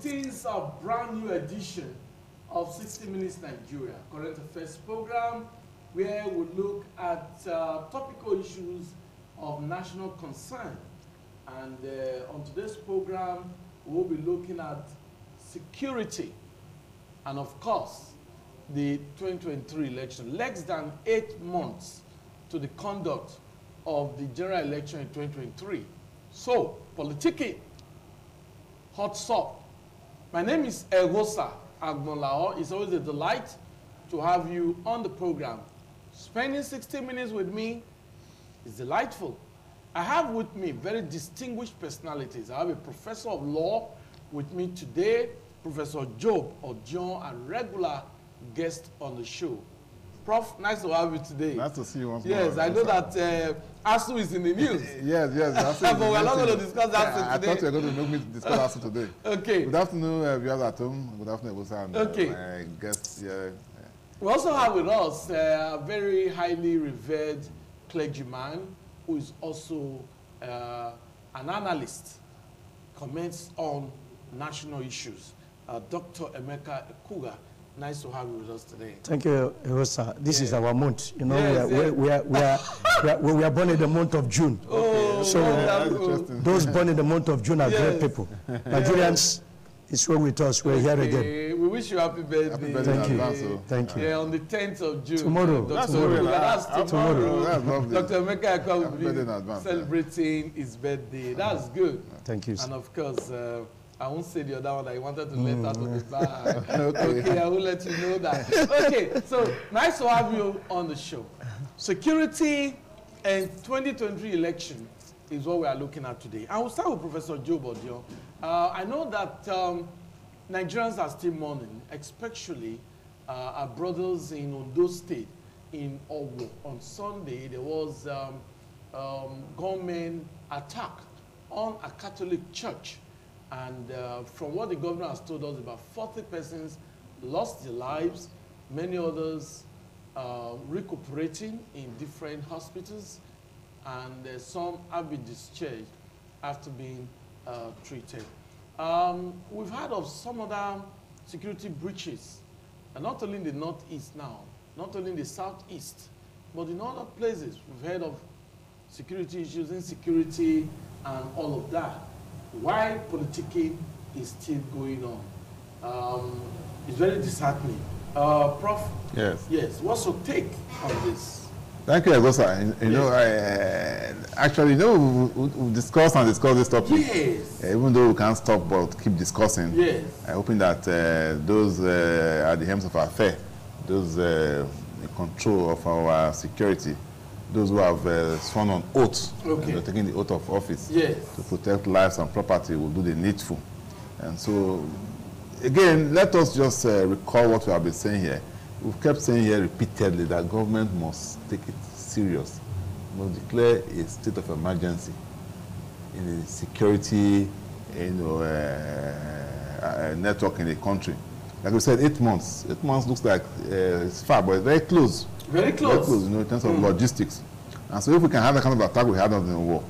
it is a brand new edition of 60 Minutes Nigeria, current affairs program, where we look at topical issues of national concern. And on today's program, we'll be looking at security and, of course, the 2023 election. Less than 8 months to the conduct of the general election in 2023. So, politicking, hot salt. My name is Egosa Agbonlao. It's always a delight to have you on the program. Spending 60 minutes with me is delightful. I have with me very distinguished personalities. I have a professor of law with me today, Professor Job Odion, a regular guest on the show. Prof, nice to have you today. Nice to see you once more. Yes, I know that ASU is in the news. Yes. But we're not going to discuss ASU today. I thought you were going to make me discuss ASU today. Okay. Good afternoon, viewers at home. Good afternoon, Egosa, and okay. My guests here. We also have with us a very highly revered clergyman who is also an analyst, comments on national issues, Dr. Emeka Ekuga. Nice to have you with us today. Thank you, Egosa. This is our month. You know, yes, we are born in the month of June. Oh, so those born in the month of June are great people. Nigerians is well with us. We're here again. We wish you happy birthday. Happy birthday. Thank you. Advance, Thank you. Yeah, on the 10th of June. Tomorrow. That's tomorrow. That's tomorrow. That's lovely. Dr. Emeka Ekuga will be advance, celebrating his birthday. That's good. Thank you. And of course, I won't say the other one that I wanted to let out of the bag. Okay, I will let you know that. Okay, so nice to have you on the show. Security and 2023 election is what we are looking at today. I will start with Professor Job Odion. I know that Nigerians are still mourning, especially our brothers in Ondo State, in Owo. On Sunday, there was gunmen attack on a Catholic church. And from what the governor has told us, about 40 persons lost their lives, many others recuperating in different hospitals, and some have been discharged after being treated. We've heard of some other security breaches, and not only in the northeast now, not only in the southeast, but in other places. We've heard of security issues, insecurity, and all of that. Why politicking is still going on? It's very disheartening. Prof? Yes. Yes. What's your take on this? Thank you, Egosa. You know, actually, you know, we've discussed this topic. Yes. Even though we can't stop but keep discussing. Yes. I'm hoping that those at the helms of our affair, those in control of our security, those who have sworn on oath, taking the oath of office to protect lives and property, will do the needful. And so, again, let us just recall what we have been saying here. We've kept saying here repeatedly that government must take it serious, must declare a state of emergency in the security, network in the country. Like we said, 8 months. 8 months looks like it's far, but it's very close. Very close. Very close, you know, in terms of logistics. And so if we can have that kind of attack we had on the war,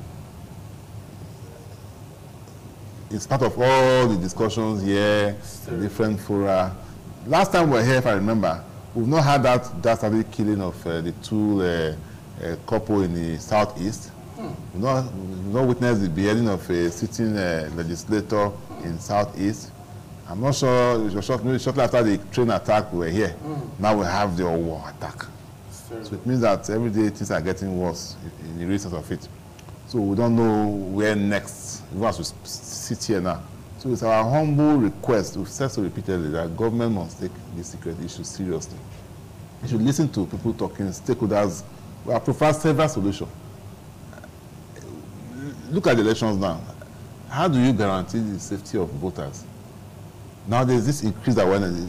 it's part of all the discussions here, different fora. Last time we were here, if I remember, we've not had that dastardly killing of the two couple in the southeast. We've not witnessed the beheading of a sitting legislator in southeast. I'm not sure, it was shortly after the train attack we were here. Now we have the war attack. So it means that every day things are getting worse in the reasons of it. So we don't know where next, even as we sit here now. So it's our humble request, we've said so repeatedly, that government must take this security issue seriously. You should listen to people talking, stakeholders. We have provided several solutions. Look at the elections now. How do you guarantee the safety of voters? Now there's this increased awareness.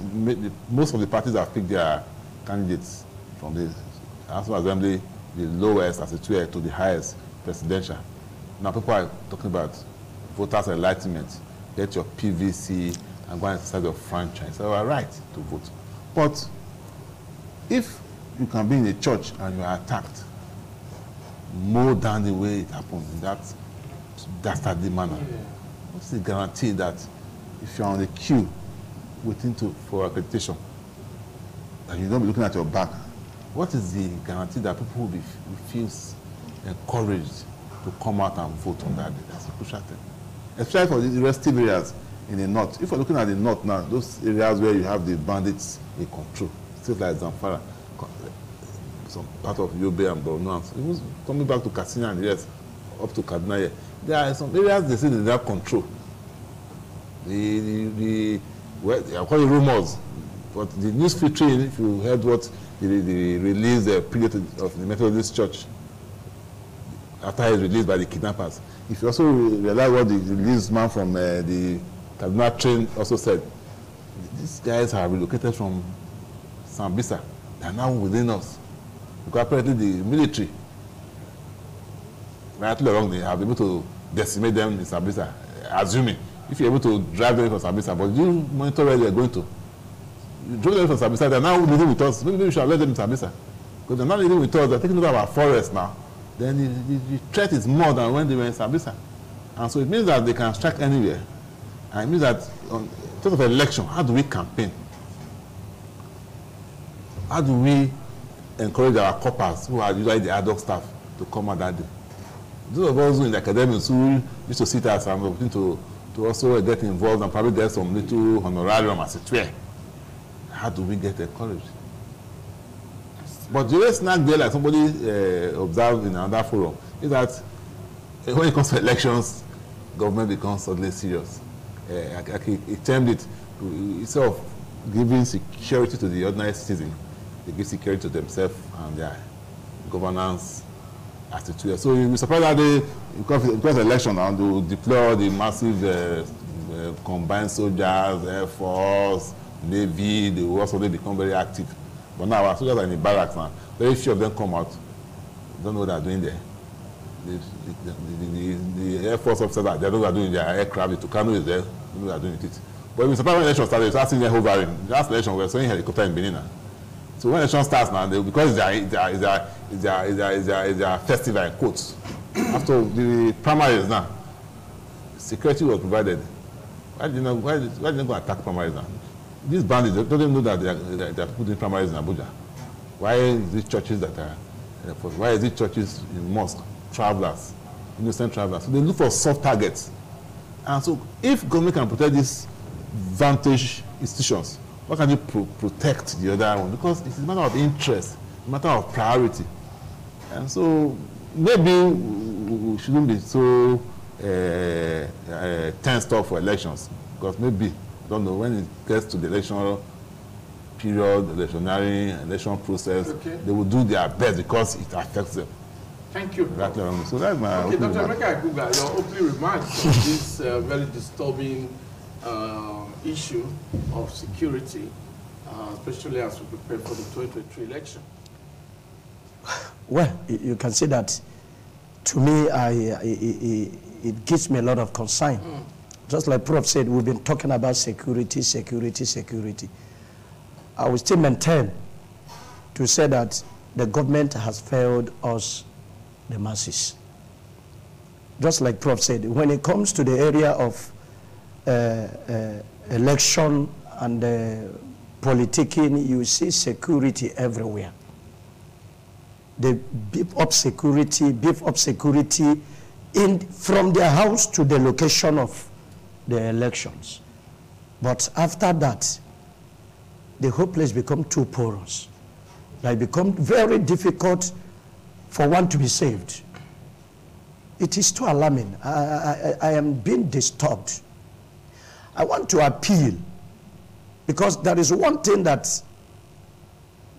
Most of the parties have picked their candidates from the House of Assembly, the lowest as it were, to the highest, presidential. Now people are talking about voters' enlightenment. Get your PVC and go and exercise your franchise. So you are right to vote. But if you can be in a church and you are attacked more than the way it happened in that dastardly manner, what's the guarantee that if you're on the queue waiting for accreditation, and you don't be looking at your back, what is the guarantee that people will feel encouraged to come out and vote on that day? That's a crucial thing. Especially for the restive areas in the north. If you're looking at the north now, those areas where you have the bandits in control, states like Zamfara, some part of Yobe and Borno, even coming back to Katsina and the rest, up to Kaduna here, there are some areas they say they have control. They are called rumors, but the news filtering, if you heard what the release period of the Methodist Church after he was released by the kidnappers, if you also realize what the released man from the Kaduna train also said, these guys are relocated from Sambisa. They are now within us. Because apparently the military, rightly or wrongly, have been able to decimate them in Sambisa, assuming. If you're able to drive them from Sambisa, but you monitor where they're going to. You drove them from Sambisa, they're now living with us. Maybe we should have let them in Sambisa. Because they're not living with us, they're taking over our forest now. Then the threat is more than when they were in Sambisa. And so it means that they can strike anywhere. And it means that in terms of election, how do we campaign? How do we encourage our corpers, who are usually the ad hoc staff, to come out that day? Those of us who in the academics who used to sit as and looking to also get involved and probably get some little honorarium as it were. How do we get encouraged? But the way snack there, like somebody observed in another forum, is that when it comes to elections, government becomes suddenly serious. He termed it, instead of giving security to the ordinary citizen, they give security to themselves and their governance attitude. So you'll be surprised that they, because election now, they will deploy the massive combined soldiers, Air Force, Navy, they will also become very active. But now our soldiers are in the barracks now. Very few of them come out. Don't know what they're doing there. The Air Force officers are there, those are doing their aircraft, the Tucano is there, don't know what they're doing with it. But when surprised when election started, you start seeing them hovering. Last election, we were seeing helicopter in Benin now. So when election starts now, because it's their festival in quotes, after the primaries now, security was provided. Why did they go attack primaries now? These bandits, they don't know that they are putting primaries in Abuja. Why is these churches that are, why is these churches in mosque, travelers, innocent travelers? So they look for soft targets. And so if government can protect these vantage institutions, why can't you protect the other one? Because it's a matter of interest, a matter of priority. And so maybe we shouldn't be so tensed up for elections, because maybe, I don't know, when it gets to the election period, election process, okay, they will do their best because it affects them. Thank you. So that's my okay, Dr. Emeka Egbuga, your opening remarks on this very disturbing issue of security, especially as we prepare for the 2023 election. Well, you can see that to me, it gives me a lot of concern. Just like Prof said, we've been talking about security, security, security. I will still maintain to say that the government has failed us, the masses. Just like Prof said, when it comes to the area of election and politicking, you see security everywhere. They beef up security from their house to the location of the elections. But after that, the whole place becomes too porous. It becomes very difficult for one to be saved. It is too alarming. I am being disturbed. I want to appeal, because there is one thing that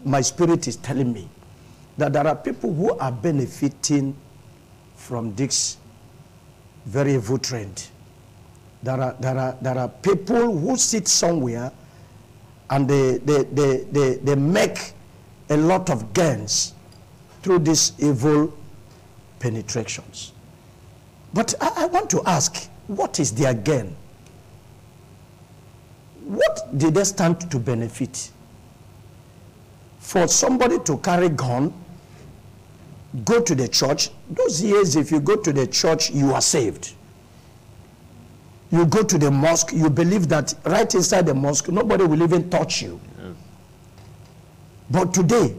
my spirit is telling me, that there are people who are benefiting from this very evil trend. There are people who sit somewhere and they make a lot of gains through these evil penetrations. But I want to ask, what is their gain? What did they stand to benefit? For somebody to carry gun, go to the church, those years if you go to the church, you are saved. You go to the mosque, you believe that right inside the mosque, nobody will even touch you. Yes. But today,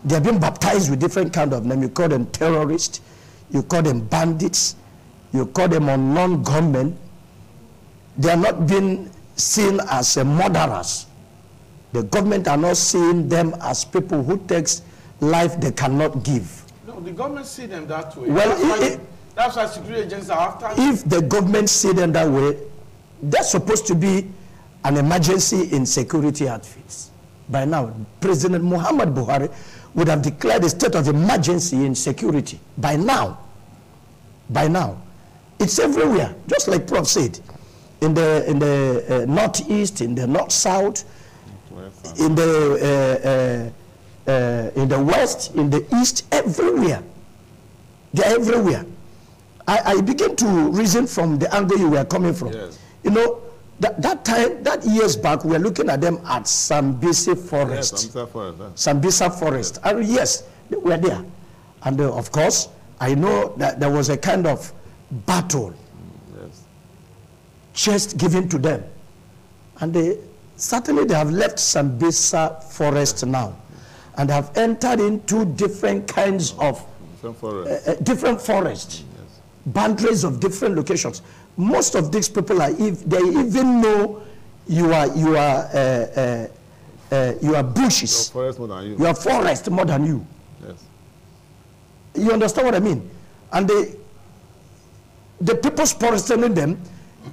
they have been baptized with different kind of names. You call them terrorists, you call them bandits, you call them unknown gunmen. They are not being seen as murderers. The government are not seeing them as people who takes life they cannot give. No, the government see them that way. Well, That's why security agents are after. If the government see them that way, that's supposed to be an emergency in security outfits. By now, President Muhammad Buhari would have declared a state of emergency in security. By now. It's everywhere, just like Prof said. In the northeast, in the north-south, in the west, in the east, everywhere. They're everywhere. I begin to reason from the angle you were coming from. Yes. You know, that years back, we were looking at them at Sambisa Forest. Yes, Sambisa Forest. Sambisa Forest. And yes, they were there. And of course, I know that there was a kind of battle, Yes. chest given to them. And certainly they have left Sambisa Forest now. And have entered into different kinds of different forests. Boundaries of different locations. Most of these people are, if they even know you are bushes. Your forest more than you. You are forest more than you. Yes. You understand what I mean? And the people sponsoring them,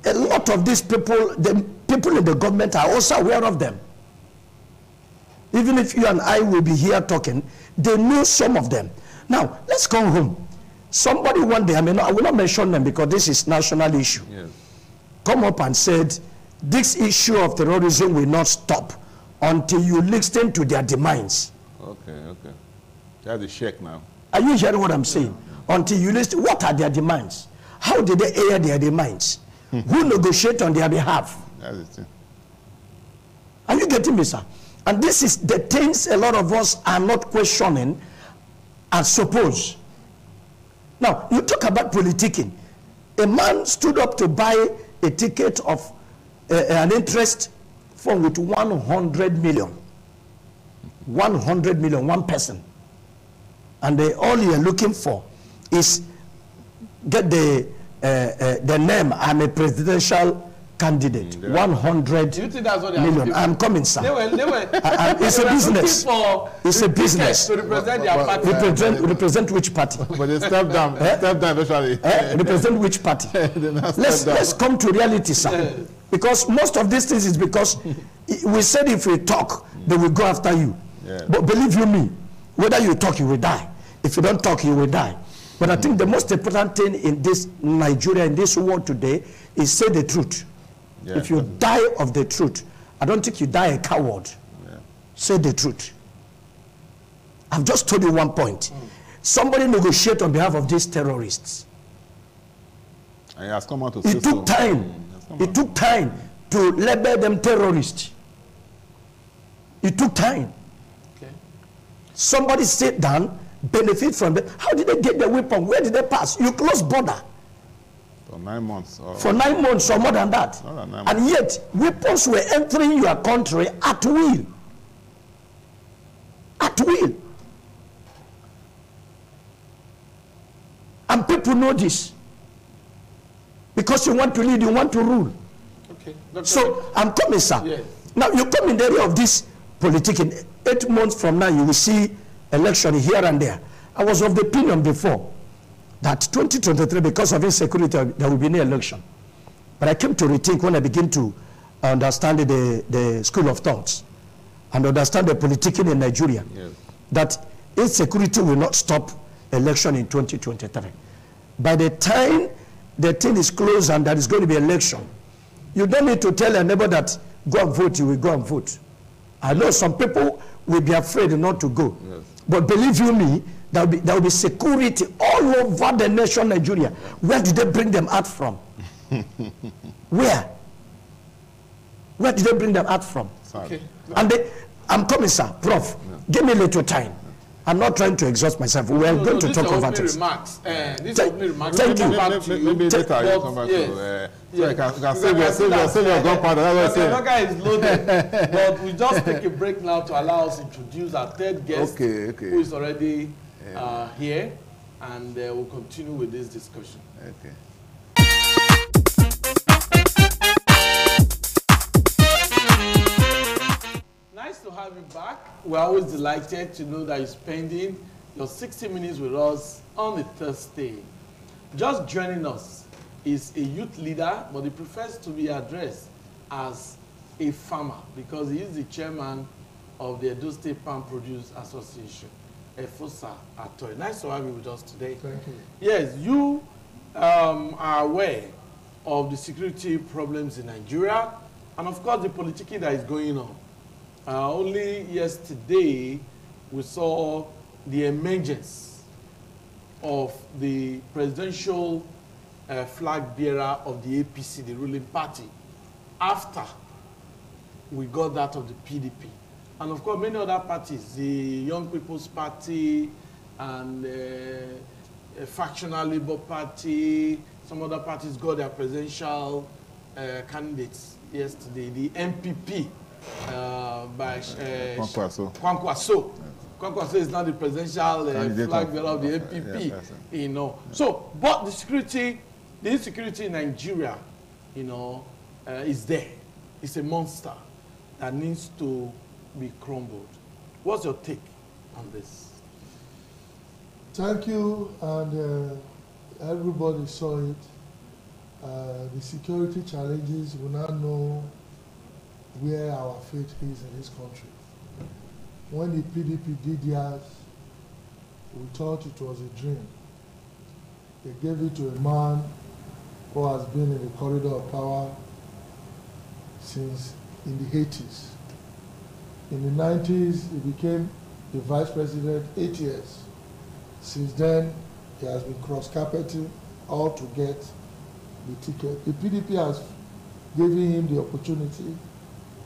a lot of these people, the people in the government are also aware of them. Even if you and I will be here talking, they know some of them. Now, let's come home. Somebody one day, I will not mention them because this is national issue, Yes. come up and said, this issue of terrorism will not stop until you listen to their demands. Okay. That's the check now. Are you hearing what I'm saying? Yeah. Until you listen, what are their demands? How did they air their demands? Who negotiate on their behalf? That's the thing. Are you getting me, sir? And this is the things a lot of us are not questioning and suppose. Now, you talk about politicking. A man stood up to buy a ticket of an interest fund with 100 million. 100 million, one person. And all you're looking for is get the name, I'm a presidential candidate. 100 Do you think that's what they million. I'm coming, sir. It's a business. It's a business. To represent their party. Represent which party? But they step down. Step down eventually. Represent which party? Let's come to reality, sir. Because most of these things is because we said if we talk, they will go after you. Yeah. But believe you me, whether you talk, you will die. If you don't talk, you will die. But I think the most important thing in this Nigeria, in this world today, is say the truth. Yeah, if you die of the truth, I don't think you die a coward. Yeah. Say the truth. I've just told you one point. Somebody negotiate on behalf of these terrorists. And he has come out to it took time. It took time to label them terrorists. It took time. Okay. Somebody sit down, benefit from them. How did they get the weapon? Where did they pass? You close border. For 9 months. For 9 months or more than that. More than 9 months. And yet, weapons were entering your country at will. At will. And people know this. Because you want to lead, you want to rule. Okay. So, I'm coming, sir. Yes. Now, you come in the area of this politicking. 8 months from now, you will see election here and there. I was of the opinion before that 2023, because of insecurity, there will be no election. But I came to rethink when I began to understand the school of thoughts and understand the politicking in Nigeria, yes, that insecurity will not stop election in 2023. By the time the thing is closed and there is going to be election, you don't need to tell a neighbor that go and vote, you will go and vote. I know some people will be afraid not to go. Yes. But believe you me, there will be security all over the nation, Nigeria. Where did they bring them out from? Where? Where did they bring them out from? Okay. And I'm coming, sir. Prof, give me a little time. I'm not trying to exhaust myself. We are going to talk about it. Remarks. These opening remarks. Thank you. Maybe later you come back to. So you can save your gunpowder. That's what I'm saying. The is loaded. But we just take a break now to allow us to introduce our third guest, who is already here, and we'll continue with this discussion. Okay. Nice to have you back. We're always delighted to know that you're spending your 60 minutes with us on a Thursday. Just joining us is a youth leader, but he prefers to be addressed as a farmer because he is the chairman of the Edo State Palm Produce Association, Efosa Atoy. Nice to have you with us today. Thank you. Yes, you are aware of the security problems in Nigeria and, of course, the politicking that is going on. Only yesterday, we saw the emergence of the presidential flag bearer of the APC, the ruling party, after we got that of the PDP. And of course, many other parties, the Young People's Party and Factional Labour Party, some other parties got their presidential candidates yesterday. The MPP by Kwankwaso. Kwankwaso. Kwankwaso is now the presidential flag bearer of the MPP. You know. So, but the insecurity in Nigeria, you know, is there. It's a monster that needs to be crumbled. What's your take on this? Thank you, and everybody saw it. The security challenges, we now know where our fate is in this country. When the PDP did theirs, we thought it was a dream. They gave it to a man who has been in the corridor of power since in the 80s. In the 90s, he became the vice president, 8 years. Since then, he has been cross-carpeting all to get the ticket. The PDP has given him the opportunity,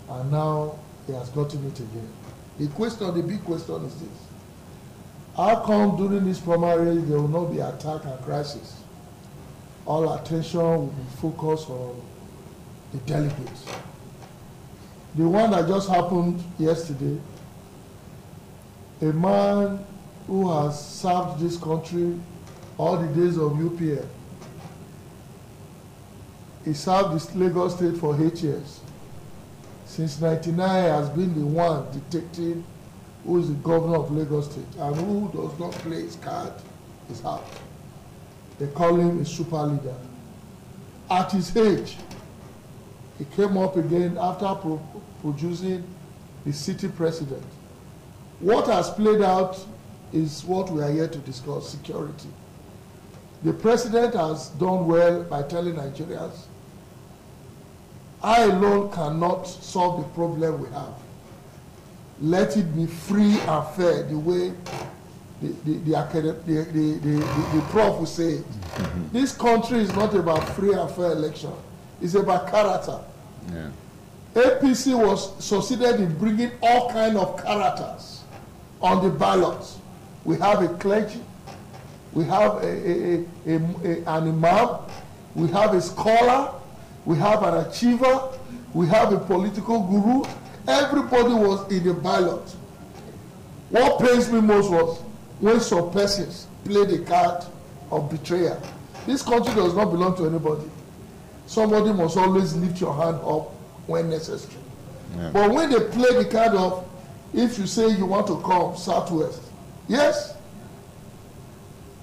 and now he has gotten it again. The big question is this. How come during this primary there will not be attack and crisis? All attention will be focused on the delegates. The one that just happened yesterday, a man who has served this country all the days of UPN. He served this Lagos State for 8 years. Since 1999, he has been the one dictating who is the governor of Lagos State, and who does not play his card is out. They call him a super leader. At his age, he came up again after producing the city president. What has played out is what we are here to discuss: security. The president has done well by telling Nigerians, I alone cannot solve the problem we have. Let it be free and fair, the way the prof will say. This country is not about free and fair election. It's about character. Yeah. APC was succeeded in bringing all kinds of characters on the ballot. We have a clergy, we have an imam, we have a scholar, we have an achiever, we have a political guru. Everybody was in the ballot. What pains me most was when some persons play the card of betrayal. This country does not belong to anybody. Somebody must always lift your hand up when necessary. Yeah. But when they play the card of, if you say you want to come Southwest, yes,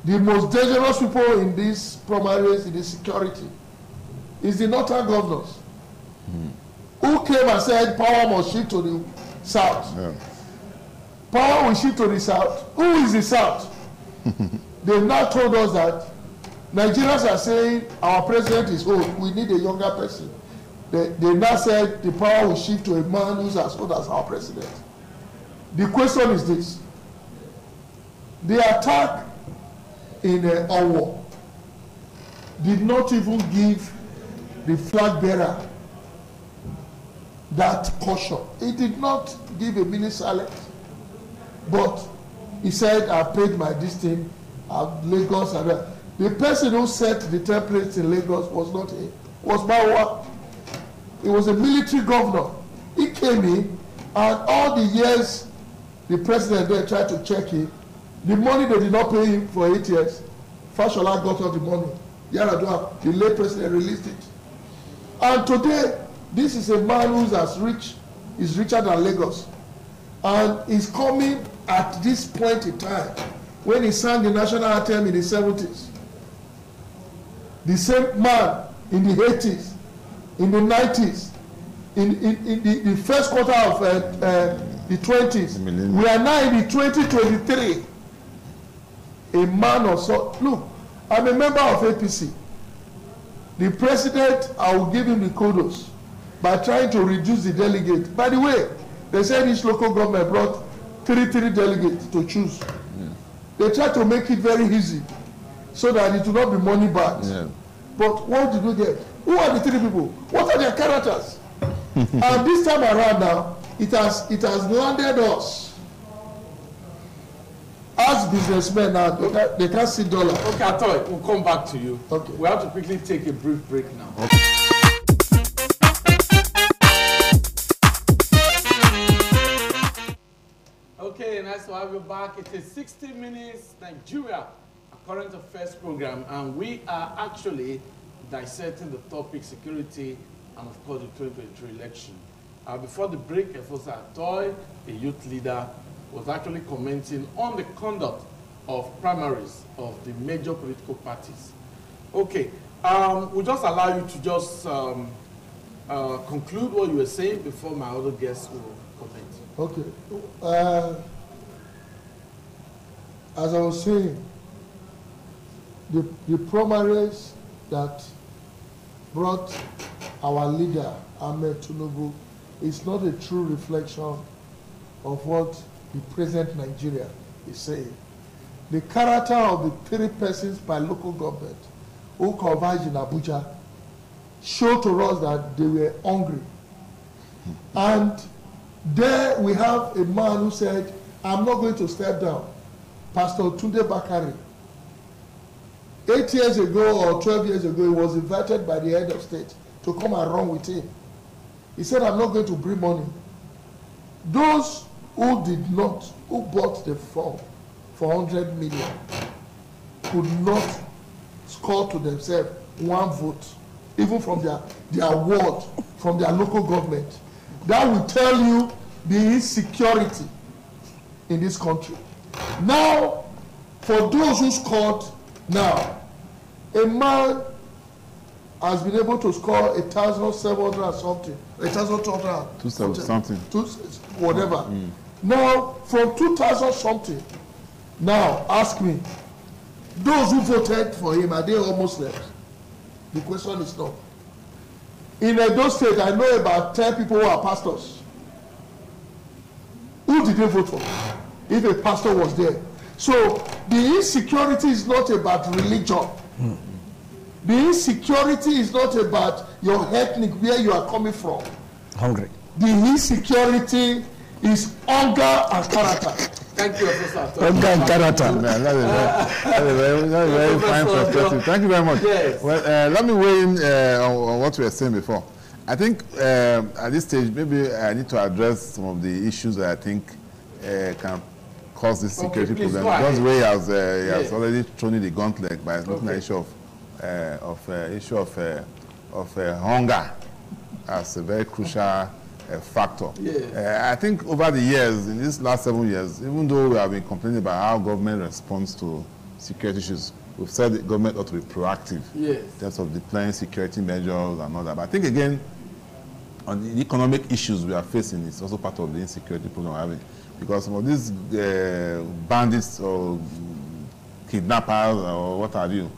the most dangerous people in these primaries in the security is the northern governors, who came and said power must shift to the south. Yeah. Power will shift to the south. Who is the south? They've now told us that Nigerians are saying our president is old, we need a younger person. They now said the power will shift to a man who's as old as our president. The question is this: the attack in Owo did not even give the flag bearer that caution. It did not give a minute silence. But he said, I paid my this thing at Lagos. And the person who set the templates in Lagos was not him, was Marwa. He was a military governor. He came in, and all the years the president there tried to check him, the money they did not pay him for 8 years, Fashola got all the money. Yaradua, the late president, released it. And today, this is a man who's as rich, is richer than Lagos. And is coming at this point in time, when he sang the national anthem in the 70s. The same man in the 80s, in the 90s, in the first quarter of the 20s. We are now in the 2023. A man of so, look, I'm a member of APC. The president, I will give him the kudos by trying to reduce the delegate. By the way, they said each local government brought 3 delegates to choose. Yeah. They tried to make it very easy so that it will not be money back. Yeah. But what did we get? Who are the 3 people? What are their characters? And this time around now, it has landed us. As businessmen now, they can't see dollar. Okay, Atoy, we'll come back to you. Okay. We have to quickly take a brief break now. Okay. Okay, nice to have you back. It is 60 Minutes Nigeria, a current affairs program, and we are actually dissecting the topic security and, of course, the 2023 election. Before the break, Efosa Atoy, a youth leader, was actually commenting on the conduct of primaries of the major political parties. Okay, we'll just allow you to just conclude what you were saying before my other guests will comment. Okay. As I was saying, the primaries that brought our leader, Ahmed Tinubu, is not a true reflection of what the present Nigeria is saying. The character of the 3 persons by local government who converged in Abuja showed to us that they were hungry. And there we have a man who said, I'm not going to step down. Pastor Tunde Bakari. 8 years ago or 12 years ago, he was invited by the head of state to come and run with him. He said, I'm not going to bring money. Those who did not, who bought the form for 100 million, could not score to themselves 1 vote, even from their ward, from their local government. That will tell you the insecurity in this country. Now, for those who scored, now, a man has been able to score 1,700 something, 1,200 something, whatever. Now, from 2,000 something, now ask me, those who voted for him, are they all Muslims? The question is no. In Edo State, I know about 10 people who are pastors. Who did they vote for if a pastor was there? So the insecurity is not about religion. The insecurity is not about your ethnic, where you are coming from. Hungry. The insecurity is hunger and character. Thank you, Professor. Hunger and character. That's a very fine perspective. Thank you very much. Yes. Well, let me weigh in on what we were saying before. I think at this stage, maybe I need to address some of the issues that I think can cause this security problem. Because Ray has already thrown in the gauntlet by looking at the issue of hunger as a very crucial factor. Yeah. I think over the years, in these last 7 years, even though we have been complaining about how government responds to security issues, we've said the government ought to be proactive in terms of deploying security measures and all that. But I think, again, on the economic issues we are facing is also part of the insecurity problem we're having. Because some of these bandits or kidnappers or what have you,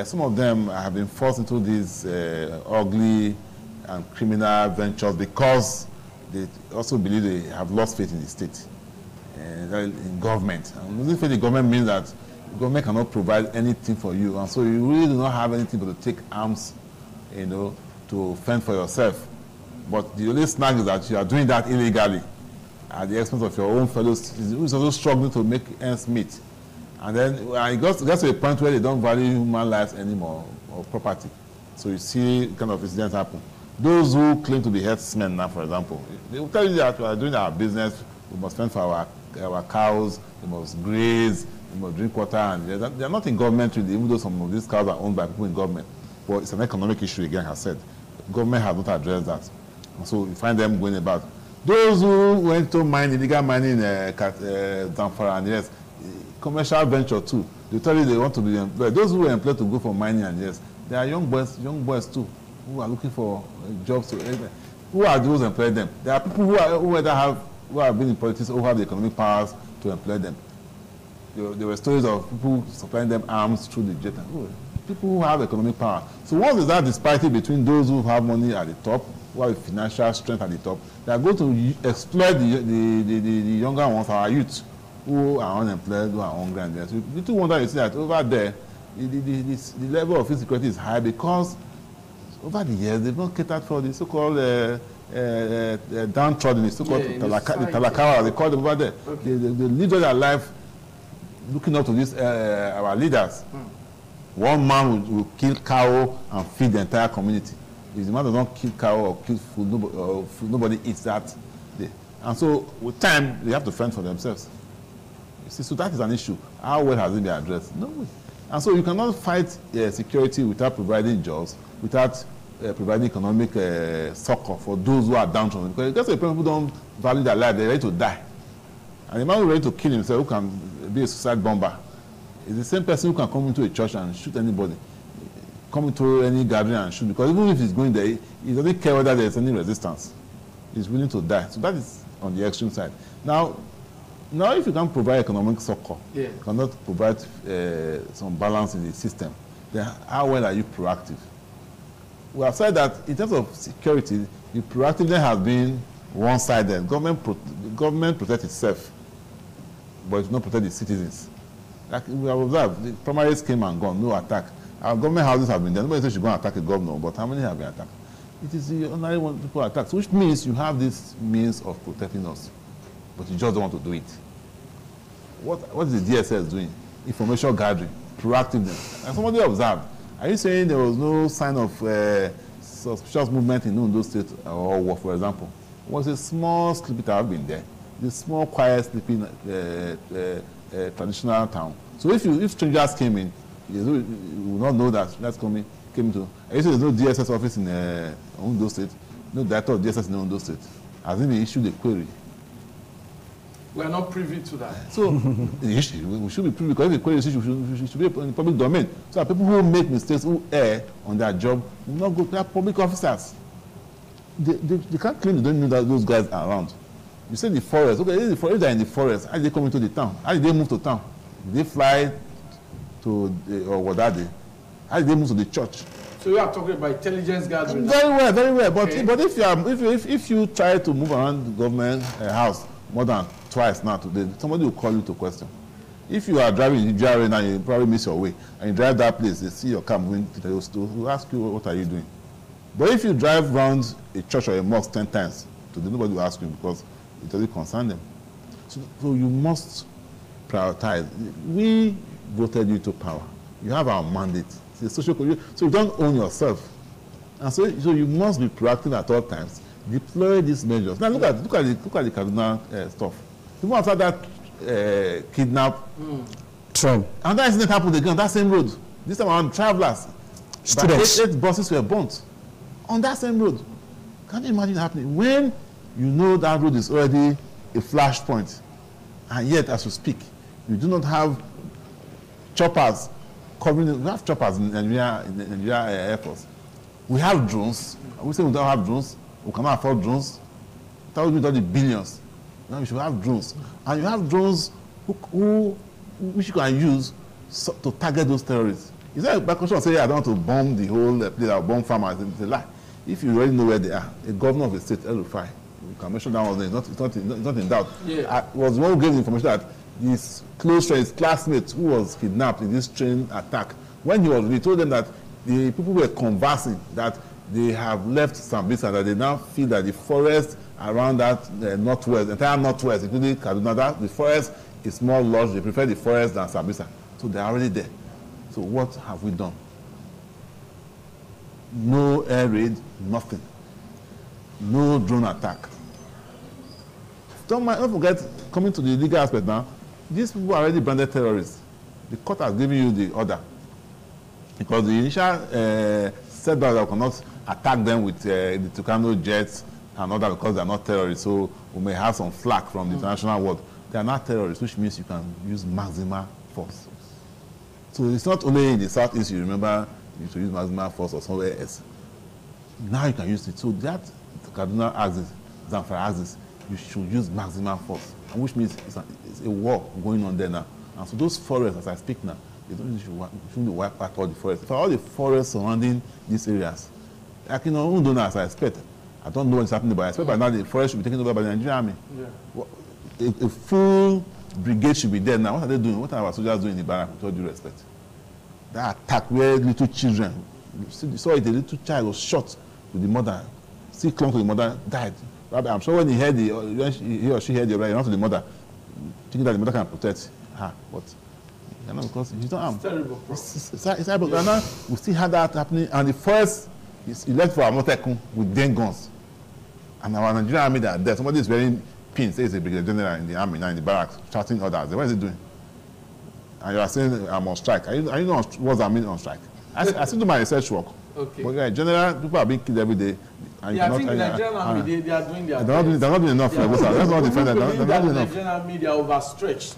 some of them have been forced into these ugly and criminal ventures because they also believe they have lost faith in the state, in government. And losing faith in government means that the government cannot provide anything for you, and so you really do not have anything but to take arms, to fend for yourself. But the only snag is that you are doing that illegally, at the expense of your own fellow citizens who is also struggling to make ends meet. And then it gets to a point where they don't value human lives anymore or property. So you see kind of incidents happen. Those who claim to be herdsmen now, for example, they will tell you that we are doing our business, we must fend for our cows, we must graze, we must drink water, and they are not in government really, even though some of these cows are owned by people in government. But it's an economic issue again, as I said. Government has not addressed that. And so you find them going about. Those who went to illegal mining in Zamfara, and yes, commercial venture too. They tell you they want to be employed. Those who were employed to go for mining, and yes, there are young boys too, who are looking for jobs. Who are those employed them? There are people who have been in politics who have the economic powers to employ them. There were stories of people supplying them arms through the jet. People who have economic power. So what is that disparity between those who have money at the top, who have financial strength at the top? They are going to exploit the younger ones, our youth, who are unemployed, who are hungry. And so you do wonder, you see that over there, the level of insecurity is high because over the years they've not catered for the so-called downtrodden, the so-called talakawa, they call them over there. Okay. They live their life looking up to these our leaders. One man will kill cow and feed the entire community. If the man does not kill cow or kill food, nobody eats that day. And so with time, they have to fend for themselves. You see, so that is an issue. How well has it been addressed? No way. And so you cannot fight security without providing jobs, without providing economic succor for those who are downtrodden. Because that's why people don't value their life, they're ready to die. And the man who is ready to kill himself, who can be a suicide bomber, is the same person who can come into a church and shoot anybody, come into any gathering and shoot, because even if he's going there, he doesn't care whether there's any resistance. He's willing to die. So that is on the extreme side. Now if you can provide economic succor, you cannot provide some balance in the system, then how well are you proactive? We have said that in terms of security, the proactiveness has been one-sided. Government protects itself, but it does not protect the citizens. Like we have observed, the primaries came and gone, no attack. Our government houses have been there. Nobody says you should go and attack a governor, but how many have been attacked? It is the ordinary one people attacked, which means you have this means of protecting us, but you just don't want to do it. What is the DSS doing? Information gathering, proactiveness. And somebody observed, are you saying there was no sign of suspicious movement in Ondo State or for example? It was a small sleepy town been there. The small, quiet, sleeping traditional town. So if strangers came in, you would not know that that's came into. Are you saying there's no DSS office in Ondo State? No director of DSS in Ondo State. Has it been issued a query? We are not privy to that. So we should be privy, because if the query is issued, should be in the public domain. So that people who make mistakes, who err on their job, will not go. They are public officers. They can't claim they don't know that those guys are around. You say the forest. Okay, if they're in the forest, how did they come into the town? How did they move to town? Did they fly to or what are they? How did they move to the church? So you are talking about intelligence gathering. Very well. But okay. But if you try to move around the government house more than twice now today, somebody will call you to question. If you are driving in GRA now, you probably miss your way, and you drive that place, they see your car moving to the store, will ask you what are you doing. But if you drive around a church or a mosque 10 times, today nobody will ask you because it doesn't concern them. So you must prioritize. We voted you to power. You have our mandate. It's a social career. So you don't own yourself. And so you must be proactive at all times. Deploy these measures. Now look at the Kaduna stuff. Even after that kidnap trend, and that incident happened again on that same road. This time around, travelers, students, 8 buses were burnt on that same road. Can you imagine happening when you know that road is already a flashpoint, and yet as you speak, you do not have choppers covering. We have choppers in Nigeria Air Force. We have drones. We say we don't have drones. We cannot afford drones. That would be all the billions. Now we should have drones, and you have drones which you can use to target those terrorists. Is there a question of saying I don't want to bomb the whole place or bomb farmers? It's a lie. If you already know where they are, a governor of a state, El-Rufai, you can mention that one. It's not in doubt. Yeah. I was one who gave the information that his close friend, his classmate, who was kidnapped in this train attack, when he was, we told them that the people were conversing that they have left Sambisa, that they now feel that the forest around that northwest, entire northwest, including Kaduna, that the forest is more lush. They prefer the forest than Sambisa. So they are already there. So what have we done? No air raid, nothing. No drone attack. Don't forget, coming to the legal aspect now, these people are already branded terrorists. The court has given you the order. Because the initial setback that cannot attack them with the Tucano jets and all that because they are not terrorists. So we may have some flack from the international world. They are not terrorists, which means you can use maximum force. So it's not only in the southeast you remember you should use maximum force or somewhere else. Now you can use it. So that Kaduna axis, Zamfara axis, you should use maximum force, and which means it's a war going on there now. And so those forests, as I speak now, they don't shouldn't wipe out all the forests. For all the forests surrounding these areas, like, you know, even though as I expect, I don't know what's happening, but I expect by now the forest should be taken over by the Nigerian army. Yeah. A full brigade should be there now. What are they doing? What are our soldiers doing in the barrack, with all due respect? That attack where little children, you saw it, a little child was shot with the mother, still clung to the mother, died. I'm sure when he heard when he or she heard the right, not to the mother, thinking that the mother can protect her, but you know, because he's not armed. It's terrible. It's terrible. And now we still have that happening, and the forest is left for Amotekun with 10 guns, and our Nigerian army that are there. Somebody is wearing pins, says a brigadier general in the army now in the barracks, shouting orders. What is he doing? And you are saying I'm on strike. Are you know what's I mean on strike? I still do my research work. Okay. But yeah, in general, people are being killed every day. And yeah, I think the Nigerian army, they are doing their best. They're not doing enough. Yeah, that's not defended. They're not doing enough. Nigerian army, they are overstretched.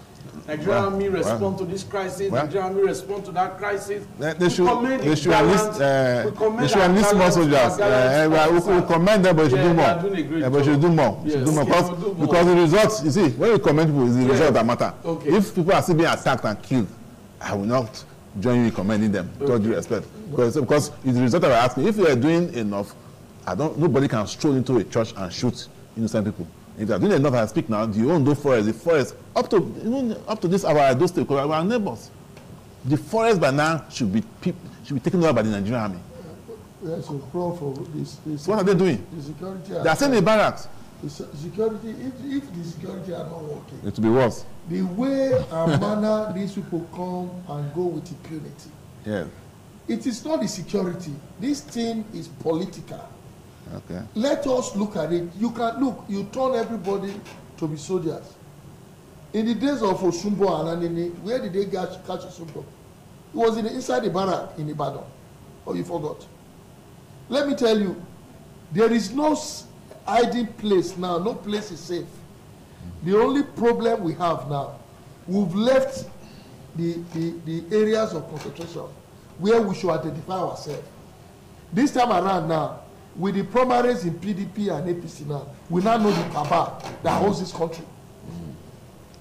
Nigerian army respond to this crisis. Nigerian army respond to that crisis. They should enlist more soldiers. We commend them, but they should do more. But they should do more. Because the results, you see, when we commend people, it's the result that matter. If people are still being attacked and killed, I will not join you in commending them. With all due respect, because it's the result that we're asking. If you are doing enough, nobody can stroll into a church and shoot innocent people. If they are doing enough, I speak now, the Ondo forest, the forest, up to this hour, those states, our neighbors, the forest by now should be taken over by the Nigerian army. Yes, so for this. So what are they doing? The security. They are sending the barracks. The security, if the security are not working, it will be worse. The way and manner these people come and go with impunity. Yeah. It is not the security. This thing is political. Okay. Let us look at it. You can look. You turn everybody to be soldiers. In the days of Osumbo and Anini, where did they catch Osumbo? It was inside the barrack in Ibadan. Oh, you forgot. Let me tell you, there is no hiding place now. No place is safe. The only problem we have now, we've left the areas of concentration where we should identify ourselves. This time around now, with the primaries in PDP and APC now, we now know the cabal that owns this country.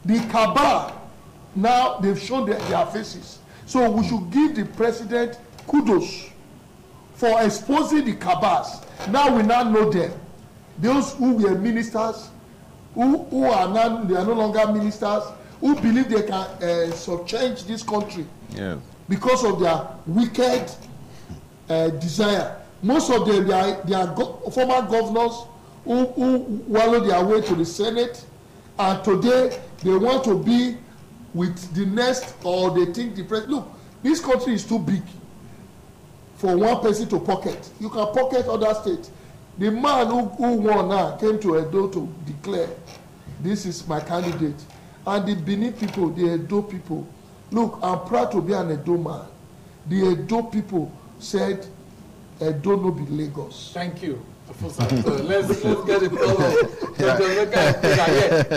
The cabal, now they've shown their faces. So we should give the president kudos for exposing the cabals. Now we now know them. Those who were ministers, who are now, they are no longer ministers, who believe they can change this country because of their wicked desire. Most of them, they are former governors who wallowed their way to the Senate, and today they want to be with the next, or they think the president. Look, this country is too big for one person to pocket. You can pocket other states. The man who won now came to Edo to declare, this is my candidate. And the Benin people, the Edo people, look, I'm proud to be an Edo man. The Edo people said, Edo no be Lagos. Thank you. Let's get it over.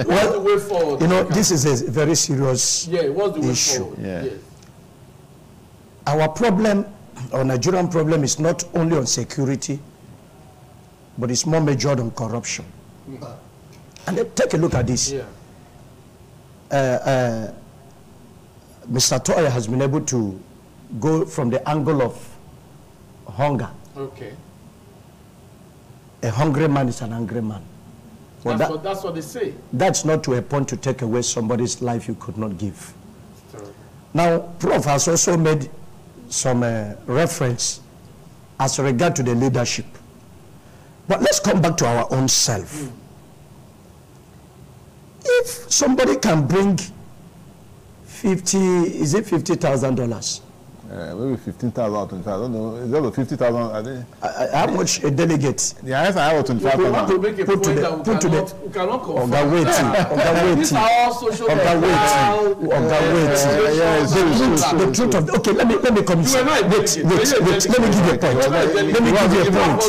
What's the way forward? You know, this is a very serious what's the way issue. Forward? Yes. Our problem, our Nigerian problem, is not only on security, but it's more measured on corruption. And then take a look at this. Mr. Toya has been able to go from the angle of hunger. Okay. A hungry man is an angry man. Well, that's what they say. That's not to a point to take away somebody's life you could not give. Now, Prof has also made some reference as regard to the leadership. But let's come back to our own self. if somebody can bring $50,000? Maybe 15,000 or 25,000. I don't know. Is that 50,000? I think. How much a delegate? The highest I have 25,000. We want to make a Put point to that we cannot confirm. These are all social The truth of okay. Let me come. Wait. Let me give you a point. Let me give you a point.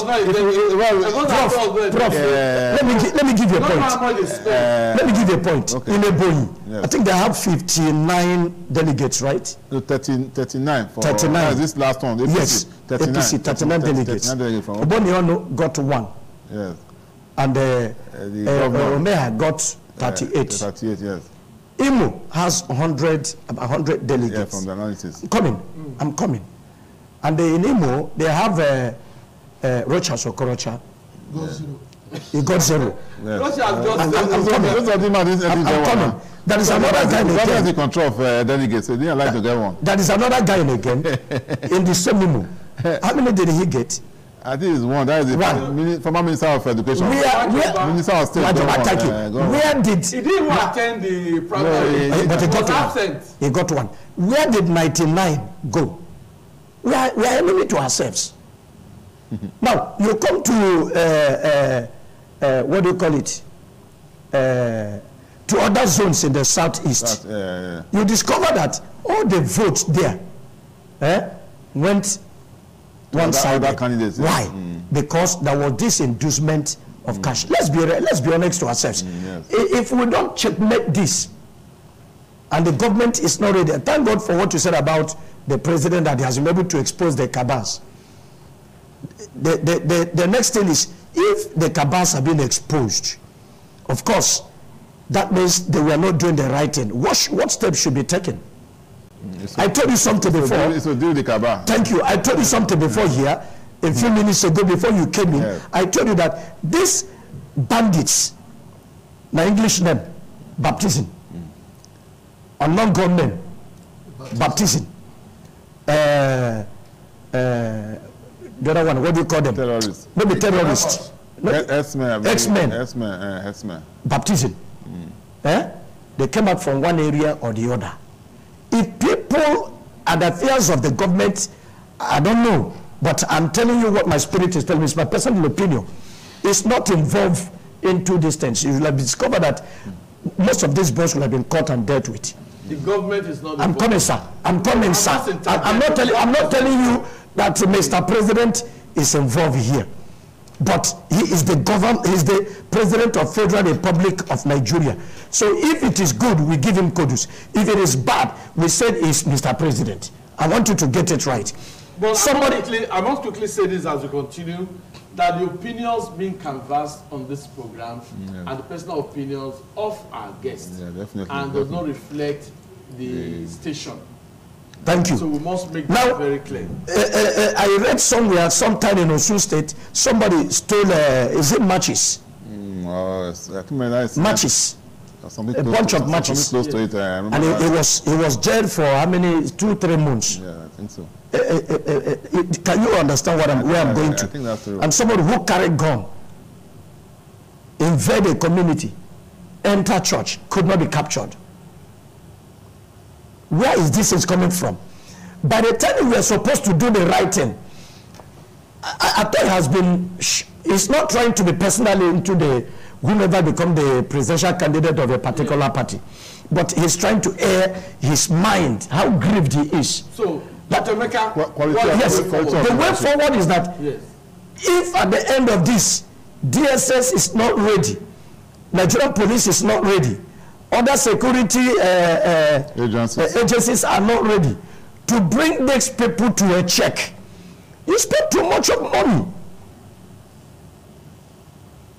Prof, let me give you a point. Let me give you a point. In Ebonyi, I think they have 59 delegates, right? No, 39. 39. This last one. Yes, 39 delegates. Ebonyi got 1. Yes. And Omeha got 38. 38, yes. Imo has 100 delegates. Yeah, from the analysis. I'm coming. And in Imo, they have Rochas Okorocha. He got 0. Yes. I'm coming. There is another guy in again. The control of delegates. They didn't like to get one. There is another guy in again in the same Imo. How many did he get? I think it's 1. That is the former Minister of Education. Minister of State. Where did he didn't attend the primary? But he got absent. He got 1. Where did 99 go? We are enemy to ourselves. Now you come to what do you call it? To other zones in the southeast. You discover that all the votes there went one-sided. Why? Because there was this inducement of cash. Let's be honest to ourselves. Yes. If we don't checkmate this, and the government is not ready, thank God for what you said about the president, that he has been able to expose the cabals. The next thing is, if the cabals have been exposed, of course, that means they were not doing the right thing. What steps should be taken? I told you something before. So do the cabal. Thank you. I told you something before here, a few minutes ago, before you came in. Yeah. I told you that these bandits, my English name, baptism, unknown gunmen, baptism, the other one, what do you call them? Terrorists. Maybe terrorists. X-Men. Baptism. They came out from one area or the other. If people at the affairs of the government, I don't know, but I'm telling you what my spirit is telling me, it's my personal opinion, is not involved into these things. You will have discovered that most of these boys will have been caught and dealt with. The government is not. I'm coming, sir. I'm coming, sir. I'm not telling you that Mr. President is involved here, but he is the president of Federal Republic of Nigeria. So if it is good, we give him kudos. If it is bad, we say he's Mr. President. I want you to get it right. But I must quickly say this as we continue, that the opinions being canvassed on this program are the personal opinions of our guests. Yeah, definitely. And does not reflect the station. Thank you. So we must make that very clear. I read somewhere, sometime in Osun State, somebody stole, is it matches? Matches. A bunch of matches. Close to it, and he was jailed for how many? 2-3 months. Yeah, I think so. Can you understand where I'm going to? I think that's true. And somebody who carried gun, invade a community, enter church, could not be captured. Where is this coming from? By the time we are supposed to do the right thing, I thought it has been, it's not trying to be personally into the whomever become the presidential candidate of a particular party, but he's trying to air his mind, how grieved he is. So, Dr. Meka, the way forward is that if at the end of this, DSS is not ready, Nigerian police is not ready, other security agencies are not ready to bring these people to a check, you spend too much of money.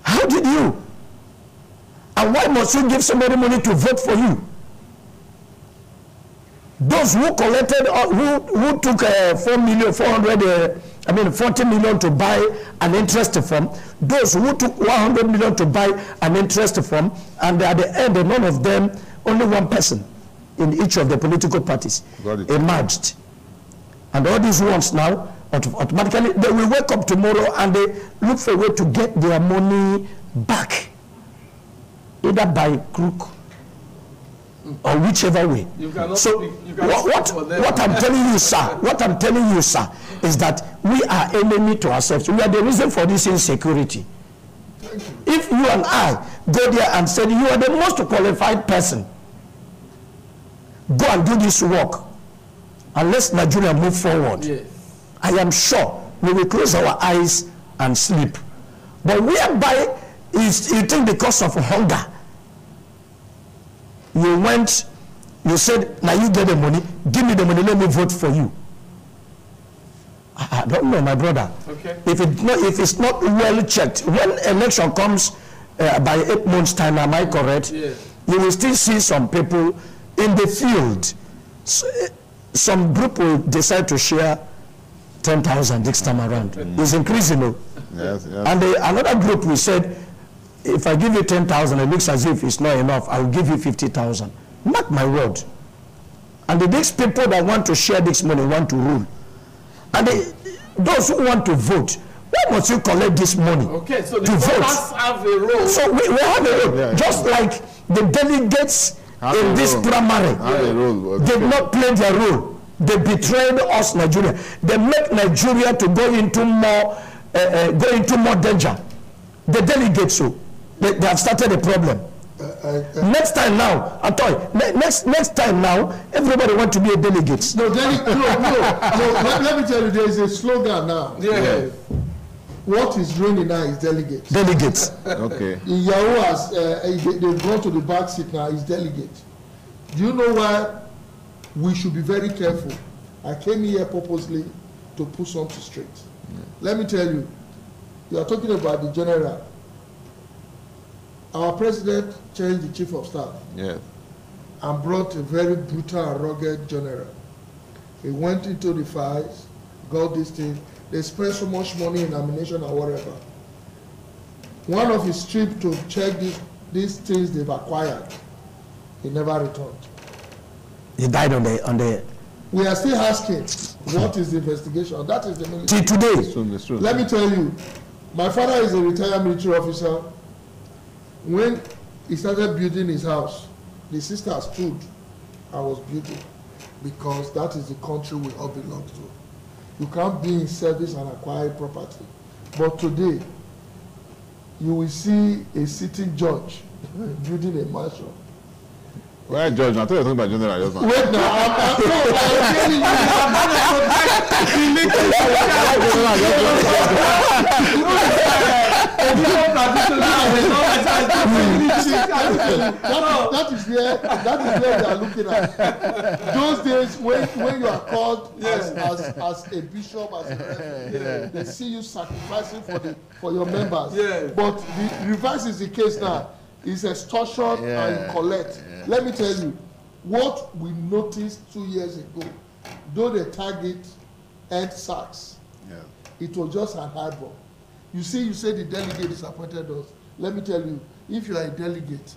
How did you? And why must you give somebody money to vote for you? Those who collected, who took 40 million to buy an interest form, those who took 100 million to buy an interest form, and at the end, none of them, only one person in each of the political parties emerged. And all these ones now, automatically, they will wake up tomorrow and they look for a way to get their money back. either by crook or whichever way. You cannot So speak, you cannot what I'm telling you, sir, is that we are enemy to ourselves. We are the reason for this insecurity. If you and I go there and say you are the most qualified person, go and do this work, and let Nigeria move forward. Yes. I am sure we will close our eyes and sleep. But whereby is you think because of hunger, you went, you said, now you get the money, give me the money, let me vote for you. I don't know, my brother. Okay. If it's not well checked, when election comes by 8 months' time, am I correct? Yes. You will still see some people in the field. Some group will decide to share 10,000 this time around. It's increasing, no? Yes, yes. And another group we said, if I give you 10,000, it looks as if it's not enough, I will give you 50,000. Mark my word. And these people that want to share this money want to rule. And those who want to vote, why must you collect this money? Okay, so the to vote? voters have a role. So we have a role. Yeah, just like the delegates have in this role. primary, Have a role. they've not played their role. They betrayed us, Nigeria. They make Nigeria to go into more danger. The delegates, so they have started a problem. Next time now, I tell you, next time now, everybody want to be a delegate. No, let me tell you, there is a slogan now. Yeah. What is reigning now is delegates. Delegates. Okay. Yahoo has, they've gone to the back seat now, is delegate. Do you know why we should be very careful? I came here purposely to put something straight. Let me tell you, you are talking about the general. Our president changed the chief of staff. Yes. And brought a very brutal and rugged general. He went into the files, got this thing. They spent so much money in ammunition and whatever. One of his trips to check these things they've acquired, he never returned. He died on the. We are still asking, what is the investigation? That is the military. Till today. It's true. Let me tell you, my father is a retired military officer. When he started building his house, the sister stood and was building, because that is the country we all belong to. You can't be in service and acquire property. But today, you will see a sitting judge building a mansion. Why, George? I thought you were talking about general just now. Wait now, that is where they are looking at. Those days when you are called as a bishop, as a reverend, they see you sacrificing for your members. But the reverse is the case now. It's extortion and collect. Let me tell you, what we noticed 2 years ago, though the target end SACS, it was just an eyeball. You say the delegate disappointed us. Let me tell you, if you are a delegate,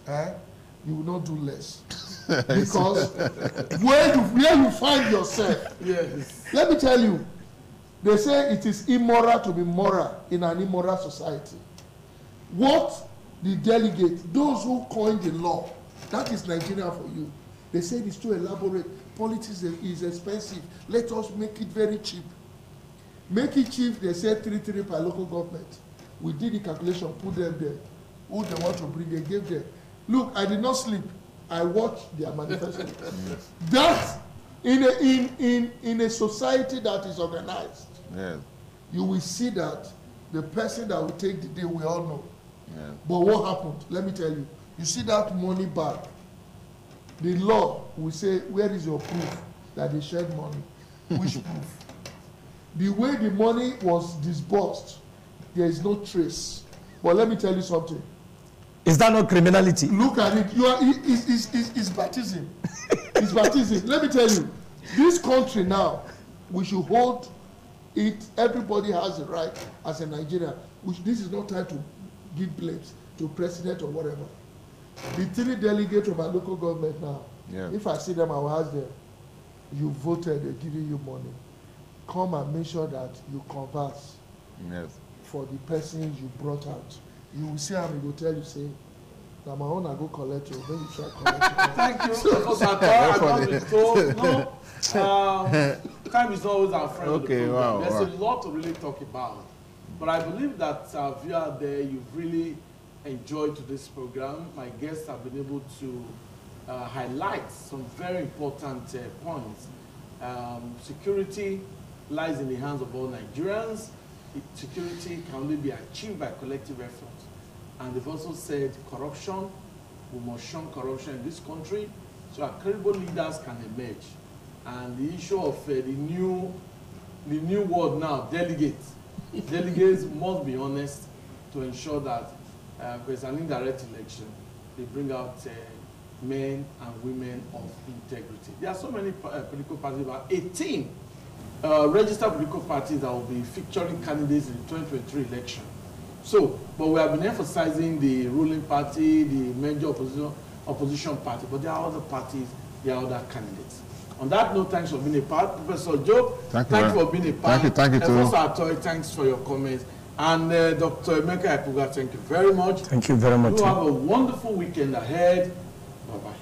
you will not do less. Because where you find yourself, let me tell you, they say it is immoral to be moral in an immoral society. What the delegate, those who coined the law, that is Nigeria for you. They say it's too elaborate. Politics is expensive. Let us make it very cheap. Make it cheap, they said 3 per local government. We did the calculation, put them there. Who they want to bring, they gave them. Look, I did not sleep. I watched their manifesto. That, in a society that is organized, you will see that the person that will take the day, we all know. But what happened? Let me tell you. You see that money back. The law will say, where is your proof that they shared money? Which proof? The way the money was disbursed, there is no trace. But let me tell you something. Is that not criminality? Look at it. It's baptism. It's baptism. Let me tell you, this country now, we should hold it. Everybody has a right as a Nigerian. This is not time to give blames to president or whatever. The 3 delegates from our local government now, if I see them, I will ask them, you voted, they're giving you money. Come and make sure that you converse for the persons you brought out. You will see how he will tell you, say, Now my own I go collect you. Then you try collect. Thank you, Professor Atta. I've not been told. No, time is always our friend. Okay, of the program. wow. There's a lot to really talk about. But I believe that if you are there, you've really enjoyed today's program. My guests have been able to highlight some very important points. Security lies in the hands of all Nigerians. Security can only be achieved by collective effort. And they've also said corruption, we must shun corruption in this country so our credible leaders can emerge. And the issue of the new word now, delegates. Delegates must be honest to ensure that there's an indirect election. They bring out men and women of integrity. There are so many political parties, about 18 registered political parties that will be featuring candidates in the 2023 election. So, but we have been emphasizing the ruling party, the major opposition party, but there are other parties, there are other candidates. On that note, thanks for being a part. Professor Job, thank you for being a part. Thank you too. Professor Atoy, thanks for your comments. And Dr. Emeka Ipuga, thank you very much. Thank you very much. You have a wonderful weekend ahead. Bye-bye.